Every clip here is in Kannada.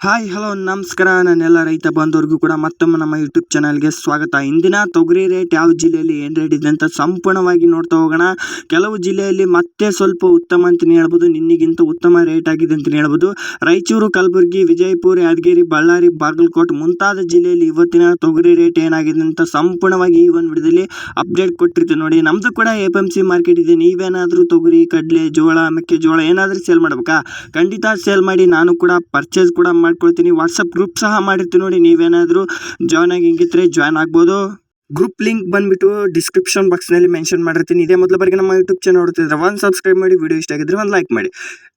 ಹಾಯ್ ಹಲೋ ನಮಸ್ಕಾರ. ನನ್ನೆಲ್ಲ ರೈತ ಬಂಧುವರಿಗೂ ಕೂಡ ಮತ್ತೊಮ್ಮೆ ನಮ್ಮ ಯೂಟ್ಯೂಬ್ ಚಾನಲ್ಗೆ ಸ್ವಾಗತ. ಇಂದಿನ ತೊಗರಿ ರೇಟ್ ಯಾವ ಜಿಲ್ಲೆಯಲ್ಲಿ ಏನು ರೇಟ್ ಇದೆ ಅಂತ ಸಂಪೂರ್ಣವಾಗಿ ನೋಡ್ತಾ ಹೋಗೋಣ. ಕೆಲವು ಜಿಲ್ಲೆಯಲ್ಲಿ ಮತ್ತೆ ಸ್ವಲ್ಪ ಉತ್ತಮ ಅಂತಲೇ ಹೇಳ್ಬೋದು, ನಿನ್ನೆಗಿಂತ ಉತ್ತಮ ರೇಟ್ ಆಗಿದೆ ಅಂತಲೇ ಹೇಳ್ಬೋದು. ರಾಯಚೂರು, ಕಲಬುರಗಿ, ವಿಜಯಪುರ, ಯಾದಗಿರಿ, ಬಳ್ಳಾರಿ, ಬಾಗಲಕೋಟೆ ಮುಂತಾದ ಜಿಲ್ಲೆಯಲ್ಲಿ ಇವತ್ತಿನ ತೊಗರಿ ರೇಟ್ ಏನಾಗಿದೆ ಅಂತ ಸಂಪೂರ್ಣವಾಗಿ ಈ ಒಂದು ವಿಡಿಯೋದಲ್ಲಿ ಅಪ್ಡೇಟ್ ಕೊಟ್ಟಿರ್ತೀವಿ ನೋಡಿ. ನಮ್ಮದು ಕೂಡ APMC ಮಾರ್ಕೆಟ್ ಇದೆ. ನೀವೇನಾದರೂ ತೊಗರಿ, ಕಡಲೆ, ಜೋಳ, ಮೆಕ್ಕೆಜೋಳ ಏನಾದರೂ ಸೇಲ್ ಮಾಡ್ಬೇಕಾ? ಖಂಡಿತ ಸೇಲ್ ಮಾಡಿ, ನಾನು ಕೂಡ ಪರ್ಚೇಸ್ ಕೂಡ ಮಾಡ್ಕೊಳ್ತೀನಿ. ವಾಟ್ಸಪ್ ಗ್ರೂಪ್ ಸಹ ಮಾಡಿರ್ತೀನಿ ನೋಡಿ. ನೀವೇನಾದರೂ ಜಾಯ್ನ್ ಆಗಿದ್ರೆ ಜಾಯ್ನ್ ಆಗ್ಬೋದು. ಗ್ರೂಪ್ ಲಿಂಕ್ ಬಂದ್ಬಿಟ್ಟು ಡಿಸ್ಕ್ರಿಪ್ಷನ್ ಬಾಕ್ಸ್ನಲ್ಲಿ ಮೆನ್ಷನ್ ಮಾಡಿರ್ತೀನಿ. ಇದೇ ಮೊದಲ ಬಾರಿಗೆ ನಮ್ಮ ಯೂಟ್ಯೂಬ್ ಚಾನಲ್ ನೋಡ್ತಿದ್ರೆ ಒಂದು ಸಬ್ಸ್ಕ್ರೈಬ್ ಮಾಡಿ, ವಿಡಿಯೋ ಇಷ್ಟ ಆಗಿದ್ರೆ ಒಂದು ಲೈಕ್ ಮಾಡಿ.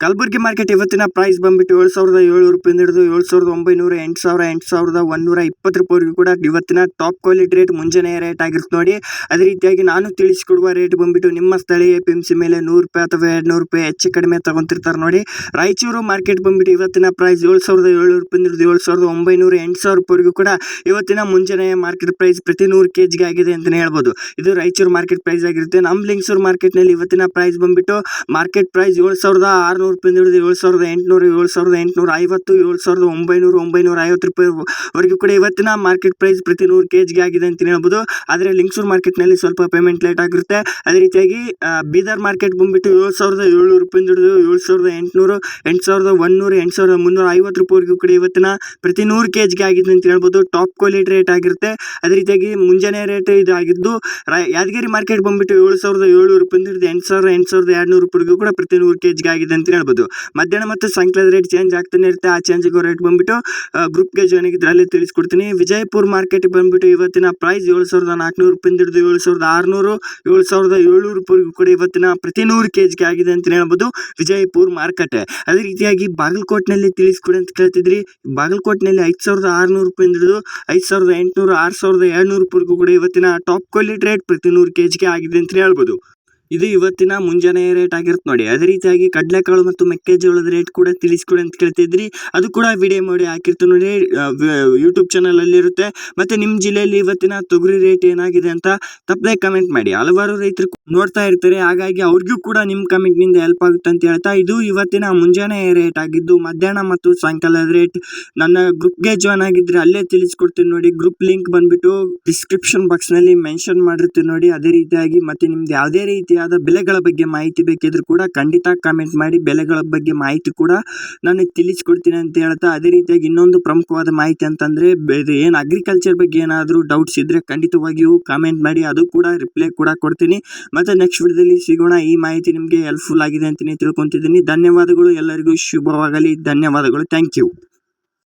ಕಲಬುರಗಿ ಮಾರ್ಕೆಟ್ ಇವತ್ತಿನ ಪ್ರೈಸ್ ಬಂದ್ಬಿಟ್ಟು 7,700 ರೂಪಾಯಿಂದ ಹಿಡಿದು 7,900, 8,000, 8,120 ರೂಪಾಯಿವರೆಗೂ ಕೂಡ ಇವತ್ತಿನ ಟಾಪ್ ಕ್ವಾಲಿಟಿ ರೇಟ್ ಮುಂಜಾನೆ ರೇಟ್ ಆಗಿರುತ್ತೆ ನೋಡಿ. ಅದೇ ರೀತಿಯಾಗಿ ನಾನು ತಿಳಿಸಿಕೊಡುವ ರೇಟ್ ಬಂದ್ಬಿಟ್ಟು ನಿಮ್ಮ ಸ್ಥಳೀಯ APMC ಮೇಲೆ 100 ರೂಪಾಯಿ ಅಥವಾ 200 ರೂಪಾಯಿ ಹೆಚ್ಚು ಕಡಿಮೆ ತಗೊಂತಿರ್ತಾರೆ ನೋಡಿ. ರಾಯಚೂರು ಮಾರ್ಕೆಟ್ ಬಂದ್ಬಿಟ್ಟು ಇವತ್ತಿನ ಪ್ರೈಸ್ 7,700 ರೂಪಾಯಿಂದ ಹಿಡಿದು 7,900, 8,000 ರೂಪಾಯಿವರೆಗೂ ಕೂಡ ಇವತ್ತಿನ ಮುಂಜಾನೆ ಮಾರ್ಕೆಟ್ ಪ್ರೈಸ್ ಪ್ರತಿ 100 kg ಆಗಿದೆ ಅಂತಲೇ ಹೇಳ್ಬೋದು. ಇದು ರಾಯಚೂರು ಮಾರ್ಕೆಟ್ ಪ್ರೈಸ್ ಆಗಿರುತ್ತೆ. ನಮ್ಮ ಲಿಂಗಸೂರು ಮಾರ್ಕೆಟ್ನಲ್ಲಿ ಇವತ್ತಿನ ಪ್ರೈಸ್ ಬಂದ್ಬಿಟ್ಟು ಮಾರ್ಕೆಟ್ ಪ್ರೈಸ್ 7,600 ರೂಪಾಯಿಂದ ಹಿಡಿದು 7,800, 7,850, 7,900, 950 ರೂಪಾಯಿವರೆಗೂ ಕೂಡ ಇವತ್ತಿನ ಮಾರ್ಕೆಟ್ ಪ್ರೈಸ್ ಪ್ರತಿ 100 kg ಆಗಿದೆ ಅಂತಲೇ ಹೇಳ್ಬೋದು. ಆದರೆ ಲಿಂಗಸೂರು ಮಾರ್ಕೆಟ್ನಲ್ಲಿ ಸ್ವಲ್ಪ ಪೇಮೆಂಟ್ ಲೇಟ್ ಆಗಿರುತ್ತೆ. ಅದೇ ರೀತಿಯಾಗಿ ಬೀದರ್ ಮಾರ್ಕೆಟ್ ಬಂದ್ಬಿಟ್ಟು 7,700 ರೂಪಾಯಿಂದ ಹಿಡಿದು 7,800, 8,100, 8,350 ರೂಪಾಯಿವರೆಗೂ ಕೂಡ ಇವತ್ತಿನ ಪ್ರತಿ 100 kg ಆಗಿದೆ ಅಂತ ಹೇಳ್ಬೋದು. ಟಾಪ್ ಕ್ವಾಲಿಟಿ ರೇಟ್ ಆಗಿರುತ್ತೆ. ಅದೇ ರೀತಿಯಾಗಿ ಮುಂಜಾನೆ ರೇಟ್ ಇದಾಗಿದ್ದು ಯಾದಗಿರಿ ಮಾರ್ಕೆಟ್ ಬಂದ್ಬಿಟ್ಟು 7,700 ರೂಪಾಯಿಂದ ಹಿಡಿದು 8,000, 8,200 ರೂಪಾಯಿಗೂ ಕೂಡ ಪ್ರತಿ 100 kg ಆಗಿದೆ ಅಂತ ಹೇಳ್ಬೋದು. ಮಧ್ಯಾಹ್ನ ಮತ್ತು ಸಾಯಂಕಾಲದ ರೇಟ್ ಚೇಂಜ್ ಆಗ್ತಾನೆ ಇರುತ್ತೆ. ಆ ಚೇಂಜ್ ಆಗೋ ರೇಟ್ ಬಂದ್ಬಿಟ್ಟು ಗ್ರೂಪ್ಗೆ ಜಾಯ್ನ್ ಆಗಿದ್ರೆ ಅಲ್ಲಿ ತಿಳಿಸ್ಕೊಡ್ತೀನಿ. ವಿಜಯಪುರ ಮಾರ್ಕೆಟ್ ಬಂದ್ಬಿಟ್ಟು ಇವತ್ತಿನ ಪ್ರೈಸ್ 7,400 ರೂಪಾಯಿಂದ ಹಿಡಿದು 7,600, 7,700 ರೂಪಾಯಿಗೂ ಕೂಡ ಇವತ್ತಿನ ಪ್ರತಿ 100 kg ಆಗಿದೆ ಅಂತ ಹೇಳ್ಬೋದು ವಿಜಯಪುರ ಮಾರ್ಕೆಟ್. ಅದೇ ರೀತಿಯಾಗಿ ಬಾಗಲಕೋಟ್ನಲ್ಲಿ ತಿಳಿಸ್ಕೊಡಿ ಅಂತ ಕೇಳ್ತಿದ್ರಿ. ಬಾಗಲಕೋಟ್ನಲ್ಲಿ 5,600 ರೂಪಾಯಿಂದ ಹಿಡಿದು 5,800, 6,200 ರೂಪಾಯಿಗೂ ಕೂಡ ಇವತ್ತಿನ ಟಾಪ್ ಕ್ವಾಲಿಟಿ ರೇಟ್ ಪ್ರತಿ 100 kg ಆಗಿದೆ ಅಂತ ಹೇಳ್ಬೋದು. ಇದು ಇವತ್ತಿನ ಮುಂಜಾನೆ ರೇಟ್ ಆಗಿರುತ್ತೆ ನೋಡಿ. ಅದೇ ರೀತಿಯಾಗಿ ಕಡಲೆಕಾಳು ಮತ್ತು ಮೆಕ್ಕೆಜೋಳದ ರೇಟ್ ಕೂಡ ತಿಳಿಸ್ಕೊಡಿ ಅಂತ ಕೇಳ್ತಿದ್ರಿ. ಅದು ಕೂಡ ವಿಡಿಯೋ ಮಾಡಿ ಹಾಕಿರ್ತೀವಿ ನೋಡಿ, ಯೂಟ್ಯೂಬ್ ಚಾನಲ್ ಅಲ್ಲಿ ಇರುತ್ತೆ. ಮತ್ತೆ ನಿಮ್ಮ ಜಿಲ್ಲೆಯಲ್ಲಿ ಇವತ್ತಿನ ತೊಗರಿ ರೇಟ್ ಏನಾಗಿದೆ ಅಂತ ತಪ್ಪದೆ ಕಮೆಂಟ್ ಮಾಡಿ. ಹಲವಾರು ರೈತರು ನೋಡ್ತಾ ಇರ್ತಾರೆ, ಹಾಗಾಗಿ ಅವ್ರಿಗೂ ಕೂಡ ನಿಮ್ಮ ಕಮೆಂಟ್ ನಿಂದ ಹೆಲ್ಪ್ ಆಗುತ್ತೆ ಅಂತ ಹೇಳ್ತಾ ಇದು ಇವತ್ತಿನ ಮುಂಜಾನೆ ರೇಟ್ ಆಗಿದ್ದು. ಮಧ್ಯಾಹ್ನ ಮತ್ತು ಸಾಯಂಕಾಲದ ರೇಟ್ ನನ್ನ ಗ್ರೂಪ್ಗೆ ಜಾಯ್ನ್ ಆಗಿದ್ರೆ ಅಲ್ಲೇ ತಿಳಿಸ್ಕೊಡ್ತೀನಿ ನೋಡಿ. ಗ್ರೂಪ್ ಲಿಂಕ್ ಬಂದ್ಬಿಟ್ಟು ಡಿಸ್ಕ್ರಿಪ್ಷನ್ ಬಾಕ್ಸ್ ನಲ್ಲಿ ಮೆನ್ಷನ್ ಮಾಡಿರ್ತೀನಿ ನೋಡಿ. ಅದೇ ರೀತಿಯಾಗಿ ಮತ್ತೆ ನಿಮ್ದು ಯಾವುದೇ ರೀತಿಯಾದ ಬೆಲೆಗಳ ಬಗ್ಗೆ ಮಾಹಿತಿ ಬೇಕಿದ್ರು ಕೂಡ ಖಂಡಿತ ಕಾಮೆಂಟ್ ಮಾಡಿ. ಬೆಲೆಗಳ ಬಗ್ಗೆ ಮಾಹಿತಿ ಕೂಡ ನಾನು ತಿಳಿಸ್ಕೊಡ್ತೀನಿ ಅಂತ ಹೇಳ್ತಾ, ಅದೇ ರೀತಿಯಾಗಿ ಇನ್ನೊಂದು ಪ್ರಮುಖವಾದ ಮಾಹಿತಿ ಅಂತಂದ್ರೆ ಏನು ಅಗ್ರಿಕಲ್ಚರ್ ಬಗ್ಗೆ ಏನಾದರೂ ಡೌಟ್ಸ್ ಇದ್ರೆ ಖಂಡಿತವಾಗಿಯೂ ಕಾಮೆಂಟ್ ಮಾಡಿ, ಅದು ಕೂಡ ರಿಪ್ಲೈ ಕೂಡ ಕೊಡ್ತೀನಿ. ಮತ್ತೆ ನೆಕ್ಸ್ಟ್ ವಿಡಿಯೋದಲ್ಲಿ ಸಿಗೋಣ. ಈ ಮಾಹಿತಿ ನಿಮಗೆ ಹೆಲ್ಪ್ಫುಲ್ ಆಗಿದೆ ಅಂತಲೇ ತಿಳ್ಕೊತಿದ್ದೀನಿ. ಧನ್ಯವಾದಗಳು. ಎಲ್ಲರಿಗೂ ಶುಭವಾಗಲಿ. ಧನ್ಯವಾದಗಳು. Thank you.